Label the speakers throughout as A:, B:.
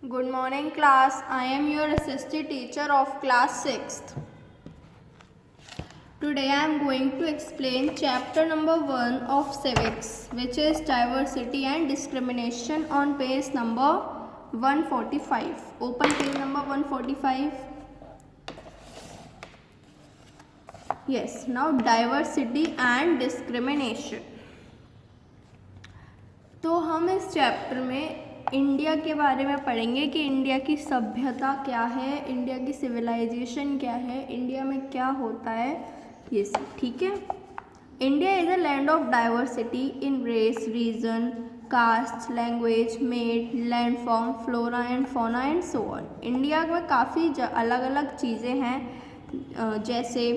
A: Good morning class. I am your assistant teacher of class 6th. Today I am going to explain chapter number 1 of civics, which is diversity and discrimination, on page number 145. Open page number 145. Yes, now diversity and discrimination. तो हम इस chapter में India के बारे में पढ़ेंगे कि India की सभ्यता क्या है, इंडिया की सिविलाइजेशन क्या है, इंडिया में क्या होता है, ये सब. ठीक है. India is a land of diversity in race, region, caste, language, made, land form, flora and fauna and so on. India में काफ़ी अलग अलग चीज़ें हैं, जैसे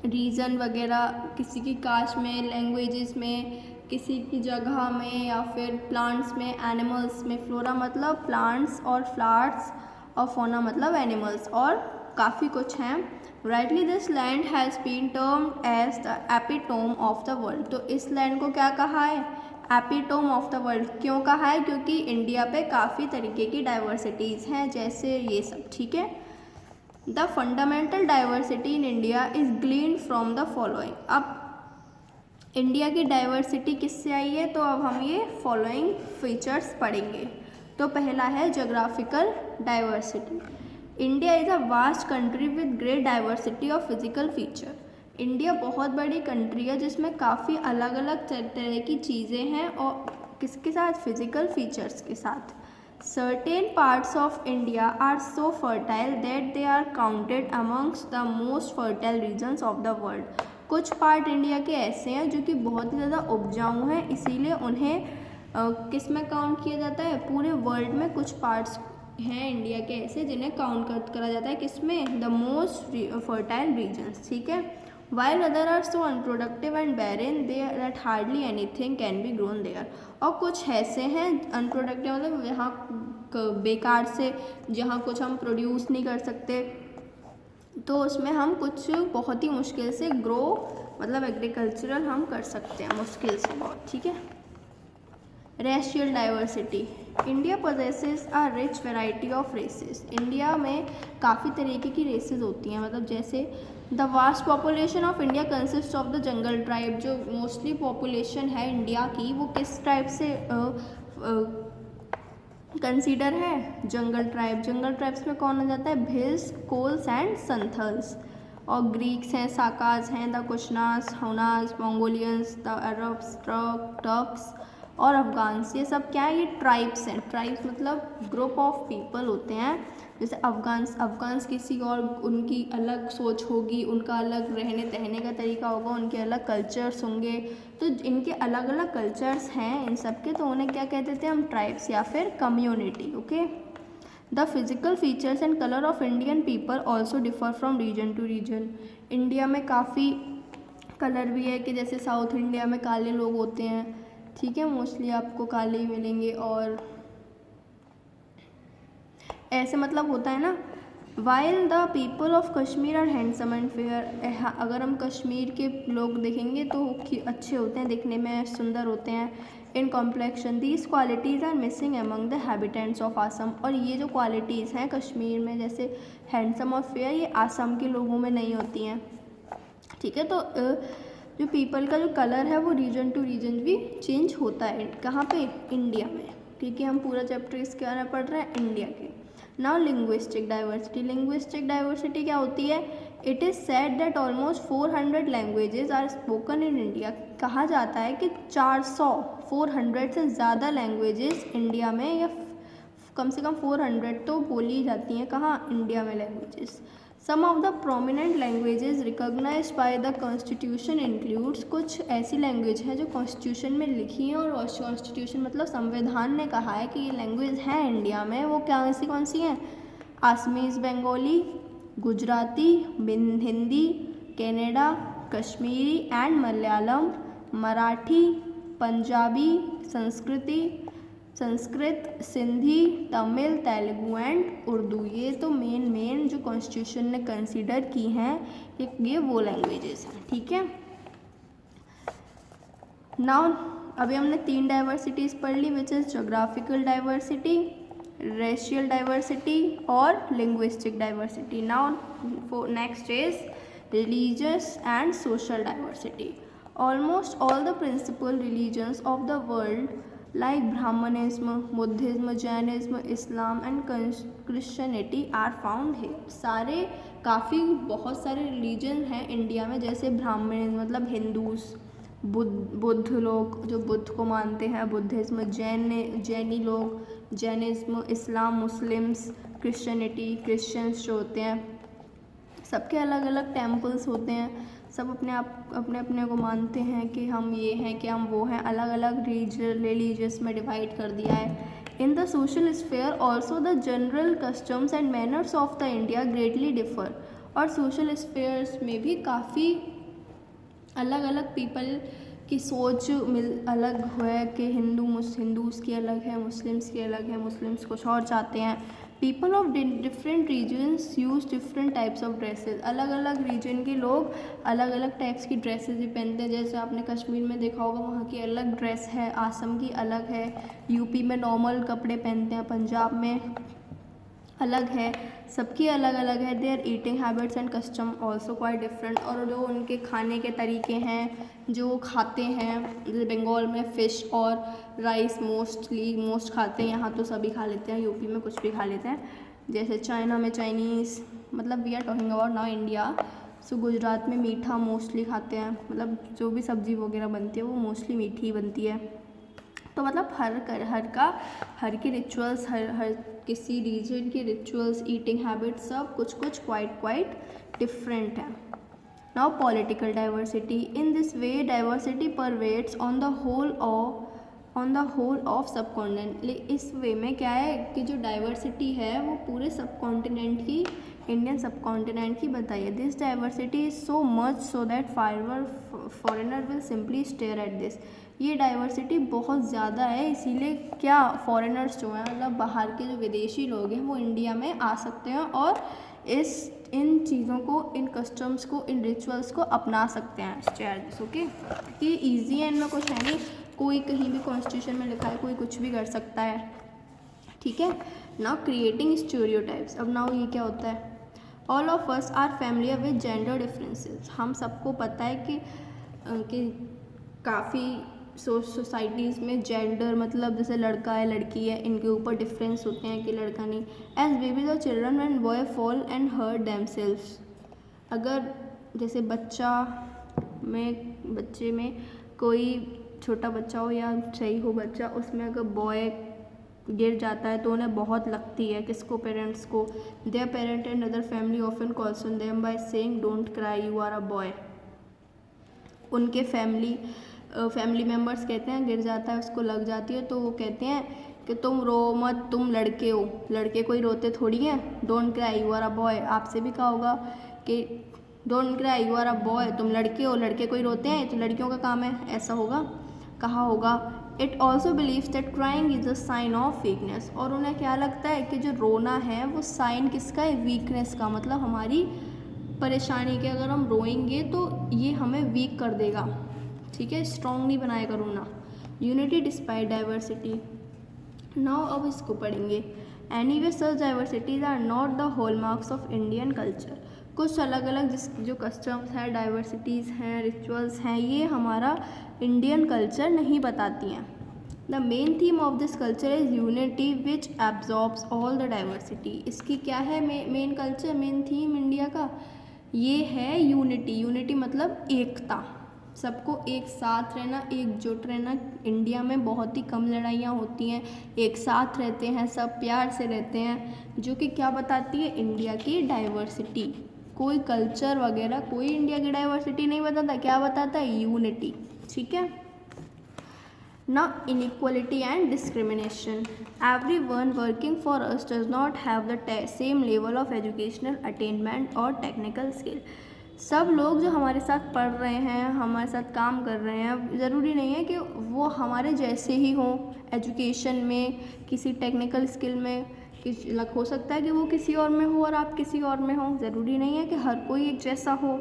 A: रीजन वगैरह, किसी की कास्ट में, लैंग्वेजेस में, किसी की जगह में, या फिर प्लांट्स में, एनिमल्स में. फ्लोरा मतलब प्लांट्स और फ्लावर्स, और फौना मतलब एनिमल्स, और काफ़ी कुछ हैं. Rightly this land has been termed as the epitome of the world. तो इस लैंड को क्या कहा है? Epitome of the world. क्यों कहा है? क्योंकि इंडिया पे काफ़ी तरीके की डाइवर्सिटीज़ हैं, जैसे ये सब. ठीक है. The fundamental diversity in India is gleaned from the following. अब इंडिया की डाइवर्सिटी किससे आई है? तो अब हम ये फॉलोइंग फीचर्स पढ़ेंगे. तो पहला है geographical diversity. India is a vast country with great diversity of physical feature. India बहुत बड़ी कंट्री है जिसमें काफ़ी अलग अलग तरह की चीज़ें हैं, और किसके साथ? फिजिकल फीचर्स के साथ. Certain parts of India are so fertile that they are counted amongst the most fertile regions of the world. कुछ पार्ट इंडिया के ऐसे हैं जो कि बहुत ही ज़्यादा उपजाऊ हैं, इसीलिए उन्हें किस में काउंट किया जाता है? पूरे वर्ल्ड में कुछ पार्ट्स हैं इंडिया के ऐसे जिन्हें काउंट करा जाता है किसमें? The most fertile regions. ठीक है. While others are so unproductive and barren that hardly anything can be grown there. और कुछ ऐसे हैं अनप्रोडक्टिव, मतलब यहाँ बेकार से, जहाँ कुछ हम प्रोड्यूस नहीं कर सकते, तो उसमें हम कुछ बहुत ही मुश्किल से ग्रो, मतलब एग्रीकल्चरल हम कर सकते हैं, मुश्किल से बहुत. ठीक है. Racial diversity. India possesses a rich variety of races. India में काफ़ी तरीके की रेसेस होती हैं, मतलब जैसे the vast population of India consist of the jungle tribe. जो मोस्टली पॉपुलेशन है इंडिया की, वो किस ट्राइब से कंसीडर है? जंगल ट्राइब. जंगल ट्राइब्स में कौन आ जाता है? भिल्स, कोल्स एंड संथल्स. और ग्रीक्स हैं, साकाज हैं, the Kushanas, Hunas, Mongolians, the Arabs, Turks और अफगान्स. ये सब क्या है? ये ट्राइब्स हैं. ट्राइब्स मतलब ग्रुप ऑफ पीपल होते हैं. जैसे अफगान्स किसी और, उनकी अलग सोच होगी, उनका अलग रहने सहने का तरीका होगा, उनके अलग कल्चर्स होंगे. तो इनके अलग अलग कल्चर्स हैं इन सब के, तो उन्हें क्या कहते थे हम? ट्राइब्स या फिर community. Okay. The physical features and colour of Indian people also differ from region to region. India में काफ़ी कलर भी है, कि जैसे साउथ इंडिया में काले लोग होते हैं. ठीक है. मोस्टली आपको काले ही मिलेंगे, और ऐसे मतलब होता है ना. While the people of Kashmir are handsome and fair. अगर हम कश्मीर के लोग देखेंगे तो अच्छे होते हैं, दिखने में सुंदर होते हैं. In complexion these qualities are missing among the habitants of Assam. और ये जो क्वालिटीज़ हैं कश्मीर में, जैसे हैंडसम और फेयर, ये आसम के लोगों में नहीं होती हैं. ठीक है. तो जो पीपल का जो कलर है वो रीजन टू रीजन भी चेंज होता है. कहाँ पे? इंडिया में. ठीक है. हम पूरा चैप्टर इसके बारे में पढ़ रहे हैं, इंडिया के. Now linguistic diversity. Linguistic diversity क्या होती है? It is said that almost 400 languages are spoken in India. कहा जाता है कि 400 से ज़्यादा लैंग्वेजेस इंडिया में, या कम से कम 400 तो बोली जाती हैं. कहाँ? इंडिया में languages. Some of the prominent languages recognised by the constitution includes. कुछ ऐसी लैंग्वेज हैं जो कॉन्स्टिट्यूशन में लिखी हैं, और कॉन्स्टिट्यूशन मतलब संविधान ने कहा है कि ये लैंग्वेज है इंडिया में. वो कौन सी हैं? आसमीज़ बंगाली, गुजराती, हिंदी, कन्नड़ा, कश्मीरी एंड मलयालम, मराठी, पंजाबी, संस्कृत, सिंधी, तमिल, तेलुगु एंड उर्दू. ये तो मेन जो कॉन्स्टिट्यूशन ने कंसीडर की हैं, ये वो लैंग्वेजेस हैं. ठीक है. नाउ अभी हमने 3 डाइवर्सिटीज़ पढ़ ली, which is geographical diversity, racial diversity or linguistic diversity. Now for next is religious and social diversity. Almost all the principal religions of the world like Brahmanism, Buddhism, Jainism, Islam and Christianity are found here. सारे बहुत सारे religion हैं India में, जैसे ब्राह्मण मतलब Hindus, Buddha लोग जो बुद्ध को मानते हैं, बुद्धिज्म, जैनी लोग, जैनिज्म, इस्लाम, मुस्लिम्स, क्रिश्चियंस जो होते हैं, सबके अलग अलग टेम्पल्स होते हैं, सब अपने अपने को मानते हैं कि हम ये हैं कि हम वो हैं, अलग अलग रिलीजियस में डिवाइड कर दिया है. In the social sphere also the general customs and manners of the India greatly differ. और सोशल स्फेयर्स में भी काफ़ी अलग अलग पीपल की सोच अलग है कि हिंदूज़ की अलग है, मुस्लिम्स की अलग है, मुस्लिम्स कुछ और चाहते हैं. People of different regions use different types of dresses. अलग अलग रीजन के लोग अलग अलग टाइप्स की ड्रेसेस भी पहनते हैं. जैसे आपने कश्मीर में देखा होगा, वहाँ की अलग ड्रेस है, आसम की अलग है, यूपी में नॉर्मल कपड़े पहनते हैं, पंजाब में अलग है, सबकी अलग अलग है. Their eating habits and custom also quite different. और जो उनके खाने के तरीके हैं, जो खाते हैं, बंगाल में फ़िश और राइस मोस्ट खाते हैं, यहाँ तो सभी खा लेते हैं, यूपी में कुछ भी खा लेते हैं. जैसे चाइना में चाइनीज़, मतलब we are talking about now India. So Gujarat में मीठा मोस्टली खाते हैं, मतलब जो भी सब्ज़ी वगैरह बनती है वो मोस्टली मीठी बनती है. तो मतलब हर के रिचुअल्स, हर किसी रीजन के रिचुअल्स, ईटिंग हैबिट्स, सब कुछ क्वाइट डिफरेंट है. Now political diversity. In this way diversity pervades on the whole of subcontinent. इस वे में क्या है कि जो डाइवर्सिटी है वो पूरे सब कॉन्टिनेंट की, इंडियन सब कॉन्टिनेंट की बताइए. This diversity is so much so that foreigner will simply stare at this. ये डाइवर्सिटी बहुत ज़्यादा है, इसीलिए क्या फॉरेनर्स जो हैं, मतलब बाहर के जो विदेशी लोग हैं, वो इंडिया में आ सकते हैं और इन चीज़ों को, इन कस्टम्स को, इन रिचुअल्स को अपना सकते हैं. चार्जेस ओके, कि ईजी है, इनमें कुछ है नहीं, कोई कहीं भी कॉन्स्टिट्यूशन में लिखा है, कोई कुछ भी कर सकता है. ठीक है. Now creating stereotypes. अब नाउ ये क्या होता है, all of us are familiar with gender differences. हम सबको पता है कि काफ़ी सोसाइटीज़ में जेंडर मतलब जैसे लड़का है लड़की है, इनके ऊपर डिफरेंस होते हैं कि लड़का नहीं. एज बेबीज और children when boy fall and hurt themselves. अगर जैसे बच्चे में कोई छोटा बच्चा हो या सही हो बच्चा, उसमें अगर बॉय गिर जाता है तो उन्हें बहुत लगती है. किसको? पेरेंट्स को. Their parent and other family often calls on them by saying don't cry you are a boy. उनके फैमिली मेम्बर्स कहते हैं, गिर जाता है, उसको लग जाती है, तो वो कहते हैं कि तुम रो मत, तुम लड़के हो, लड़के कोई रोते थोड़ी हैं. Don't cry you are a boy. आपसे भी कहा होगा कि don't cry you are a boy, तुम लड़के हो, लड़के कोई रोते हैं, तो लड़कियों का काम है, ऐसा होगा, कहा होगा. It also believes that crying is a sign of weakness. और उन्हें क्या लगता है कि जो रोना है वो साइन किसका है? वीकनेस का. मतलब हमारी परेशानी के, अगर हम रोएंगे तो ये हमें वीक कर देगा. ठीक है, स्ट्रॉन्ग नहीं बनाएगा रोना. Unity despite diversity. नाउ अब इसको पढ़ेंगे. Anyway such diversities are not the hallmarks of Indian culture. कुछ अलग अलग जो कस्टम्स हैं, डाइवर्सिटीज़ हैं, रिचुअल्स हैं, ये हमारा इंडियन कल्चर नहीं बताती हैं. The main theme of this culture is unity which absorbs all the diversity. इसकी क्या है मेन थीम इंडिया का? ये है यूनिटी. यूनिटी मतलब एकता, सबको एक साथ रहना, एकजुट रहना. इंडिया में बहुत ही कम लड़ाइयाँ होती हैं, एक साथ रहते हैं, सब प्यार से रहते हैं, जो कि क्या बताती है? इंडिया की डाइवर्सिटी. कोई कल्चर वगैरह, कोई इंडिया की डाइवर्सिटी नहीं बताता. क्या बताता है? यूनिटी. ठीक है. Now inequality and discrimination. Everyone working for us does not have the same level of educational attainment or technical skill. सब लोग जो हमारे साथ पढ़ रहे हैं, हमारे साथ काम कर रहे हैं, ज़रूरी नहीं है कि वो हमारे जैसे ही हों एजुकेशन में, किसी टेक्निकल स्किल में. हो सकता है कि वो किसी और में हो और आप किसी और में हो. ज़रूरी नहीं है कि हर कोई एक जैसा हो.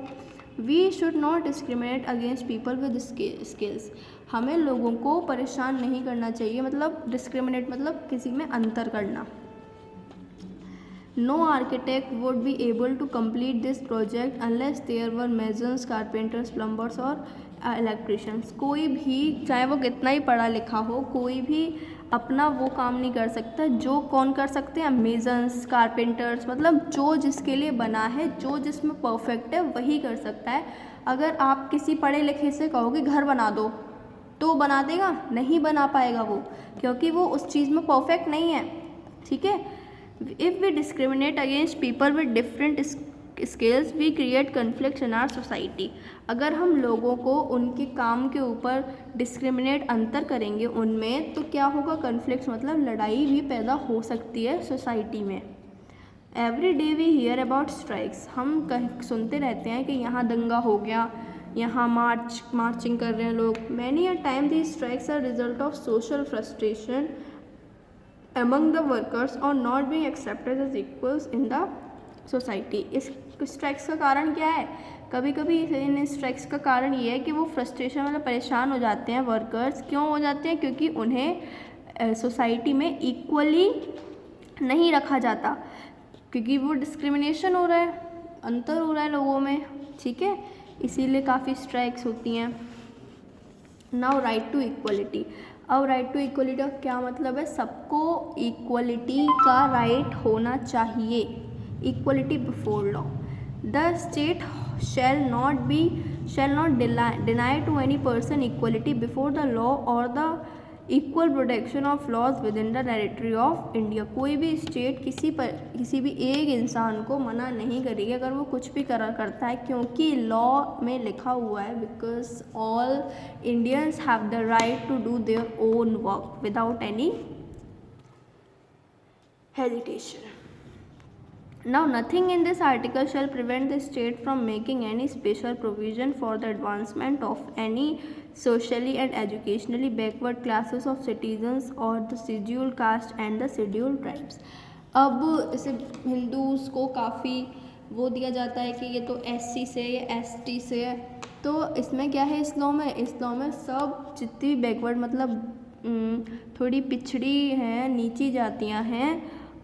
A: We should not discriminate against people with skills. हमें लोगों को परेशान नहीं करना चाहिए. मतलब डिस्क्रिमिनेट मतलब किसी में अंतर करना. No architect would be able to complete this project unless there were masons, carpenters, plumbers और इलेक्ट्रिशियंस। कोई भी चाहे वो कितना ही पढ़ा लिखा हो, कोई भी अपना वो काम नहीं कर सकता। जो कौन कर सकते हैं? मेजन्स, कारपेंटर्स, मतलब जो जिसके लिए बना है, जो जिसमें परफेक्ट है वही कर सकता है। अगर आप किसी पढ़े लिखे से कहोगे घर बना दो तो बना देगा? नहीं बना पाएगा वो, क्योंकि वो उस चीज़ में परफेक्ट नहीं है। ठीक है। If we discriminate against people with different skills, we create conflicts in our society. अगर हम लोगों को उनके काम के ऊपर डिस्क्रिमिनेट अंतर करेंगे उनमें, तो क्या होगा? कन्फ्लिक्ट मतलब लड़ाई भी पैदा हो सकती है सोसाइटी में। Every day we hear about strikes. हम सुनते रहते हैं कि यहाँ दंगा हो गया, यहाँ मार्चिंग कर रहे हैं लोग। Many a time these strikes are result of social frustration among the workers or not being accepted as equals in the society. इस स्ट्राइक्स का कारण क्या है? कभी कभी इन स्ट्राइक्स का कारण ये है कि वो फ्रस्ट्रेशन मतलब परेशान हो जाते हैं वर्कर्स। क्यों हो जाते हैं? क्योंकि उन्हें सोसाइटी में इक्वली नहीं रखा जाता, क्योंकि वो डिस्क्रिमिनेशन हो रहा है, अंतर हो रहा है लोगों में। ठीक है, इसीलिए काफ़ी स्ट्राइक्स होती हैं। Now right to equality. अब राइट टू इक्वलिटी का क्या मतलब है? सबको इक्वलिटी का राइट होना चाहिए, equality before law. The state shall not deny to any person equality before the law or the equal protection of laws within the territory of India. कोई भी स्टेट किसी भी एक इंसान को मना नहीं करेगी अगर वो कुछ भी करता है, क्योंकि लॉ में लिखा हुआ है because all Indians have the right to do their own work without any hesitation. Now nothing in this article shall prevent the state from making any special provision for the advancement of any socially and educationally backward classes of citizens or the scheduled caste and the scheduled tribes. अब इसे Hindus को काफ़ी वो दिया जाता है कि ये तो SC से या ST से है, तो इसमें क्या है? इस लॉ में सब जितनी बैकवर्ड मतलब थोड़ी पिछड़ी हैं, नीची जातियाँ हैं,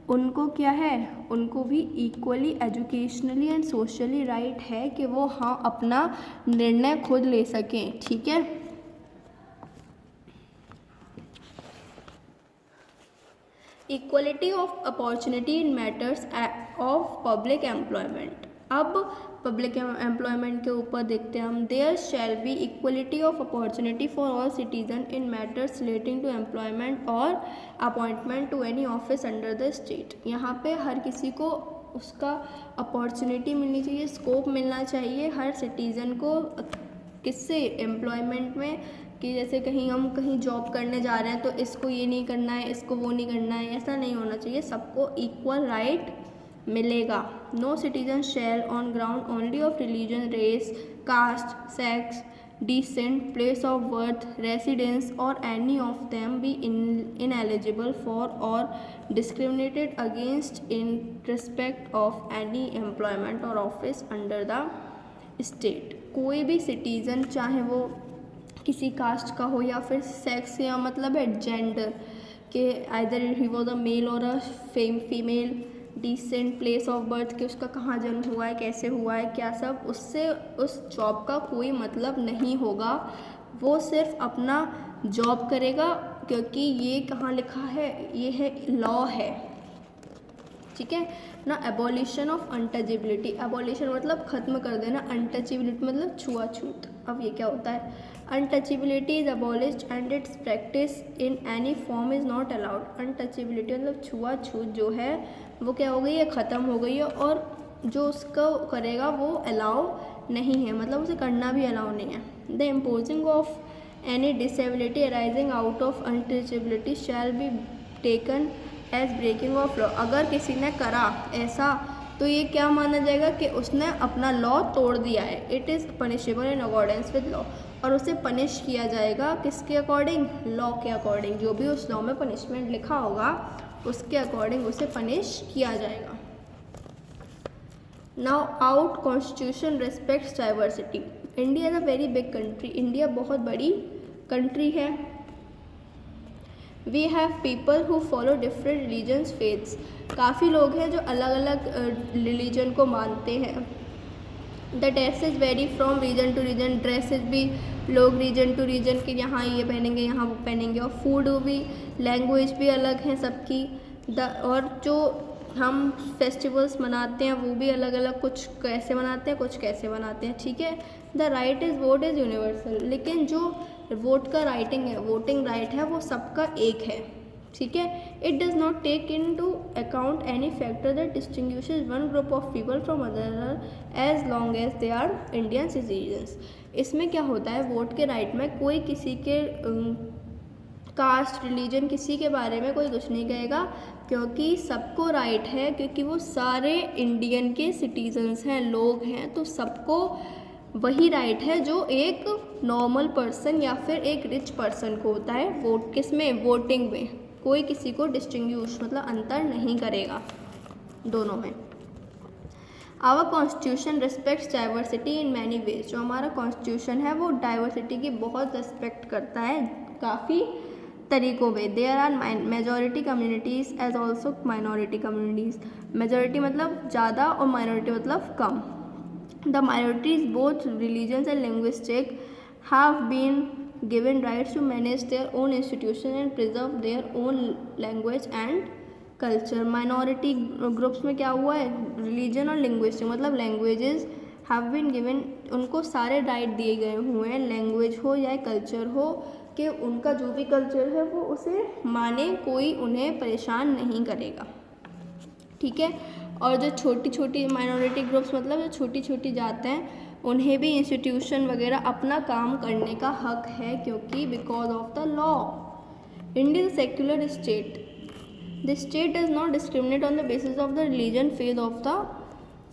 A: उनको क्या है? उनको भी equally educationally and socially right है कि वो हाँ अपना निर्णय खुद ले सकें। ठीक है। Equality of opportunity in matters of public employment. अब पब्लिक एम्प्लॉयमेंट के ऊपर देखते हैं हम। There shall be equality of opportunity for all citizen in matters relating to employment और appointment to any office under the state. यहाँ पे हर किसी को उसका अपॉर्चुनिटी मिलनी चाहिए, स्कोप मिलना चाहिए हर सिटीज़न को। किससे? एम्प्लॉयमेंट में, कि जैसे हम कहीं जॉब करने जा रहे हैं तो इसको ये नहीं करना है, इसको वो नहीं करना है, ऐसा नहीं होना चाहिए। सबको इक्वल राइट मिलेगा। No citizen shall on ground only of religion, race, caste, sex, descent, place of birth, residence और any of them be ineligible for और discriminated against in respect of any employment और office under the state. कोई भी citizen, चाहे वो किसी cast का हो या फिर सेक्स या मतलब है जेंडर के, either he was a male और a female, descent, place of birth कि उसका कहाँ जन्म हुआ है, कैसे हुआ है, क्या सब, उससे उस जॉब का कोई मतलब नहीं होगा। वो सिर्फ अपना जॉब करेगा, क्योंकि ये कहाँ लिखा है? ये है लॉ है। ठीक है ना। Abolition of untouchability. एबॉलिशन मतलब ख़त्म कर देना, अनटचेबिलिटी मतलब छुआछूत। अब ये क्या होता है? Untouchability is abolished and it's practice in any form is not allowed. Untouchability मतलब छुआछूत जो है वो क्या हो गई है? ख़त्म हो गई है, और जो उसको करेगा वो अलाउ नहीं है, मतलब उसे करना भी अलाउ नहीं है। The imposing of any disability arising out of untouchability shall be taken as breaking of law. अगर किसी ने करा ऐसा तो ये क्या माना जाएगा? कि उसने अपना लॉ तोड़ दिया है। It is punishable in accordance with law, और उसे पनिश किया जाएगा किसके अकॉर्डिंग? लॉ के अकॉर्डिंग। जो भी उस लॉ में पनिशमेंट लिखा होगा उसके अकॉर्डिंग उसे पनिश किया जाएगा। Now out constitution respects diversity. India is a very big country. India बहुत बड़ी कंट्री है। We have people who follow different religions faiths, काफ़ी लोग हैं जो अलग अलग रिलीजन को मानते हैं। The dresses vary from region to region, dresses भी लोग रीजन टू रीजन के यहाँ ये पहनेंगे यहाँ वो पहनेंगे, और फूड भी, लैंग्वेज भी अलग है सबकी। और जो हम फेस्टिवल्स मनाते हैं वो भी अलग अलग, कुछ कैसे मनाते हैं कुछ कैसे मनाते हैं, ठीक है। The right is vote is universal, लेकिन जो वोट का वोटिंग राइट है वो सबका एक है, ठीक है। It does not take into account any factor that distinguishes one group of people from other as long as they are Indian citizens. इसमें क्या होता है, वोट के राइट में कोई किसी के कास्ट रिलीजन किसी के बारे में कोई कुछ नहीं कहेगा, क्योंकि सबको राइट है, क्योंकि वो सारे इंडियन के सिटीजन्स हैं, लोग हैं, तो सबको वही राइट है जो एक नॉर्मल पर्सन या फिर एक रिच पर्सन को होता है। वोट किस में, वोटिंग में कोई किसी को डिस्टिंग्विश मतलब अंतर नहीं करेगा दोनों में। Our constitution respects diversity in many ways, जो हमारा कॉन्स्टिट्यूशन है वो डाइवर्सिटी की बहुत रिस्पेक्ट करता है काफ़ी तरीक़ों में। There are majority communities as also minority communities, majority मतलब ज़्यादा और माइनॉरिटी मतलब कम। The minorities both religions and linguistic have been given rights to manage their own institution and preserve their own language and culture। Minority groups में क्या हुआ है, religion और लिंग्विस्टिक मतलब लैंग्वेजेस हैव बीन गिवन, उनको सारे राइट दिए गए हुए हैं, लैंग्वेज हो या कल्चर हो, कि उनका जो भी कल्चर है वो उसे माने, कोई उन्हें परेशान नहीं करेगा, ठीक है। और जो छोटी छोटी माइनॉरिटी ग्रुप्स मतलब जो छोटी छोटी जाते हैं उन्हें भी इंस्टीट्यूशन वगैरह अपना काम करने का हक है, क्योंकि because of the law. India is secular state, the state does not discriminate on the basis of the religion faith of the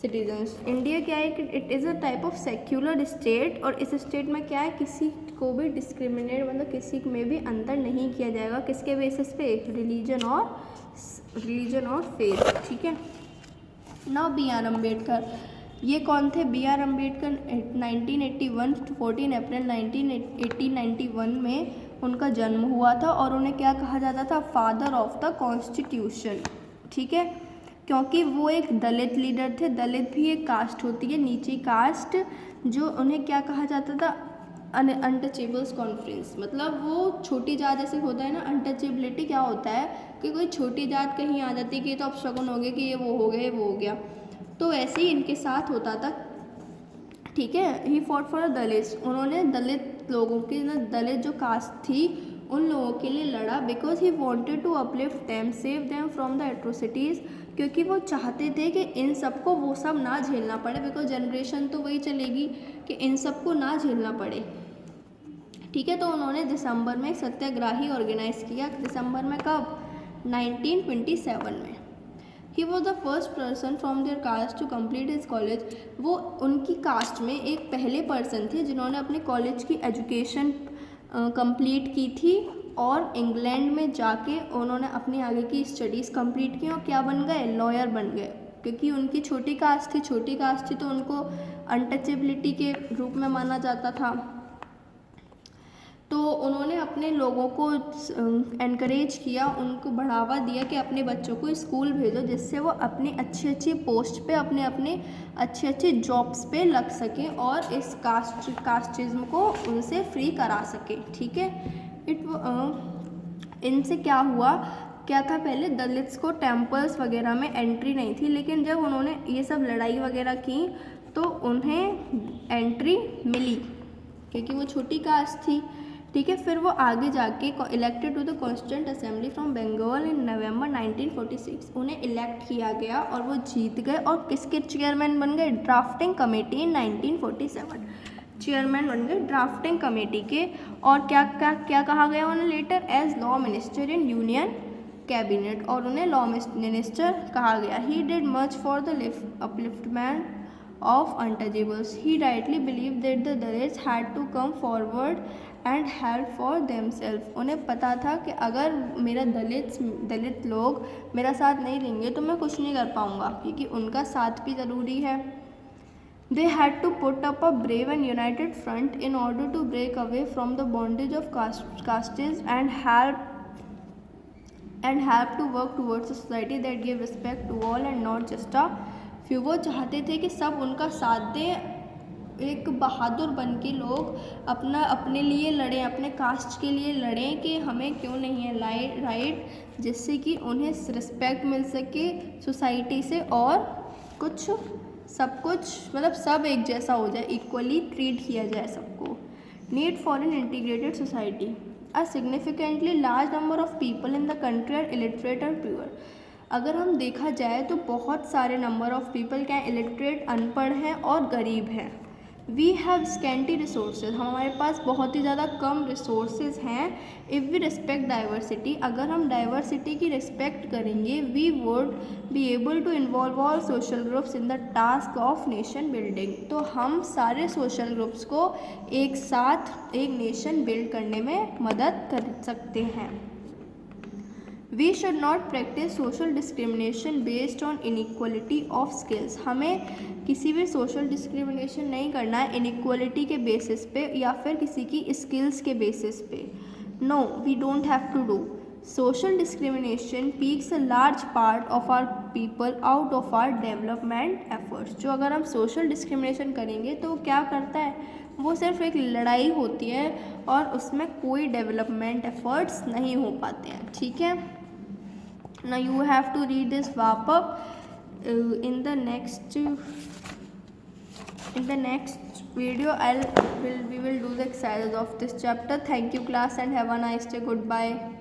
A: citizens. India क्या है कि it is a type of secular state, और इस state में क्या है, किसी को भी डिस्क्रिमिनेट मतलब किसी में भी अंतर नहीं किया जाएगा, किसके बेसिस पे, रिलीजन और फेथ, ठीक है। नाउ बी आर अम्बेडकर, ये कौन थे, बी आर अम्बेडकर 1981 14 अप्रैल 1891 में उनका जन्म हुआ था, और उन्हें क्या कहा जाता था, फादर ऑफ द कॉन्स्टिट्यूशन, ठीक है, क्योंकि वो एक दलित लीडर थे। दलित भी एक कास्ट होती है, नीची कास्ट, जो उन्हें क्या कहा जाता था, अनटचेबल्स कॉन्फ्रेंस, मतलब वो छोटी जात जैसे होता है ना, अनटचेबिलिटी क्या होता है कि कोई छोटी जात कहीं आ जाती है कि तो अब शगुन हो गया कि ये वो हो गया, वो हो गया, तो ऐसे ही इनके साथ होता था, ठीक है। ही फॉट फॉर दलित, उन्होंने दलित लोगों की दलित जो कास्ट थी उन लोगों के लिए लड़ा, because he wanted to uplift them, save them from the atrocities, क्योंकि वो चाहते थे कि इन सबको वो सब ना झेलना पड़े, बिकॉज जनरेशन तो वही चलेगी कि इन सबको ना झेलना पड़े, ठीक है। तो उन्होंने दिसंबर में सत्याग्रही ऑर्गेनाइज किया, दिसंबर में कब, 1927 में। He was the first person from their caste to complete his college, वो उनकी कास्ट में एक पहले पर्सन थे जिन्होंने अपने कॉलेज की एजुकेशन कंप्लीट की थी, और इंग्लैंड में जाके उन्होंने अपनी आगे की स्टडीज़ कंप्लीट की और क्या बन गए, लॉयर बन गए, क्योंकि उनकी छोटी कास्ट थी तो उनको अनटचेबिलिटी के रूप में माना जाता था। तो उन्होंने अपने लोगों को एनकरेज किया, उनको बढ़ावा दिया कि अपने बच्चों को स्कूल भेजो, जिससे वो अपनी अच्छी पोस्ट पे अपने अच्छे जॉब्स पे लग सकें और इस कास्टिज्म को उनसे फ्री करा सके, ठीक है। इनसे क्या था, पहले दलित्स को टेम्पल्स वगैरह में एंट्री नहीं थी, लेकिन जब उन्होंने ये सब लड़ाई वगैरह की तो उन्हें एंट्री मिली, क्योंकि वो छोटी कास्ट थी, ठीक है। फिर वो आगे जाके elected to the constituent assembly from Bengal in November 1946, उन्हें इलेक्ट किया गया और वो जीत गए, और किसके चेयरमैन बन गए, ड्राफ्टिंग कमेटी इन 1947 चेयरमैन बन गए ड्राफ्टिंग कमेटी के। और क्या कहा गया उन्हें letter, as law minister in union cabinet, और उन्हें लॉ मिनिस्टर कहा गया। He did much for the upliftment of untouchables. He rightly believed that the Dalits had to come forward and help for themselves. उन्हें पता था कि अगर मेरा दलित लोग मेरा साथ नहीं देंगे तो मैं कुछ नहीं कर पाऊँगा, क्योंकि उनका साथ भी ज़रूरी है। They had to put up a brave and united front in order to break away from the bondage of castes and help and have to work towards a society that give respect to all and not just a few. वो चाहते थे कि सब उनका साथ दें, एक बहादुर बन के लोग अपने लिए लड़ें, अपने कास्ट के लिए लड़ें कि हमें क्यों नहीं है राइट, जिससे कि उन्हें रिस्पेक्ट मिल सके सोसाइटी से और कुछ सब कुछ मतलब सब एक जैसा हो जाए, इक्वली ट्रीट किया जाए सबको। Need for an integrated society. A significantly large number of people in the country are illiterate और प्योर। अगर हम देखा जाए तो बहुत सारे नंबर ऑफ पीपल क्या इलिटरेट अनपढ़ हैं और गरीब हैं। वी हैव स्कैंटी रिसोर्सेज, हमारे पास बहुत ही ज़्यादा कम रिसोर्सेज हैं। इफ़ वी रिस्पेक्ट डाइवर्सिटी, अगर हम डाइवर्सिटी की रिस्पेक्ट करेंगे, we would be able to involve all social groups in the task of nation building. तो हम सारे सोशल ग्रुप्स को एक साथ एक नेशन बिल्ड करने में मदद कर सकते हैं। We should not practice social discrimination based on inequality of skills. हमें किसी भी सोशल डिस्क्रिमिनेशन नहीं करना है इनइक्वलिटी के बेसिस पे या फिर किसी की स्किल्स के बेसिस पे। No, we don't have to do. Social discrimination peaks a large part of our people out of our development efforts. जो अगर हम सोशल डिस्क्रिमिनेशन करेंगे तो क्या करता है, वो सिर्फ एक लड़ाई होती है और उसमें कोई डेवलपमेंट एफर्ट्स नहीं हो पाते हैं। ठीक है, now you have to read this wrap up in the next video. We will do the exercises of this chapter. Thank you class and have a nice day. Goodbye.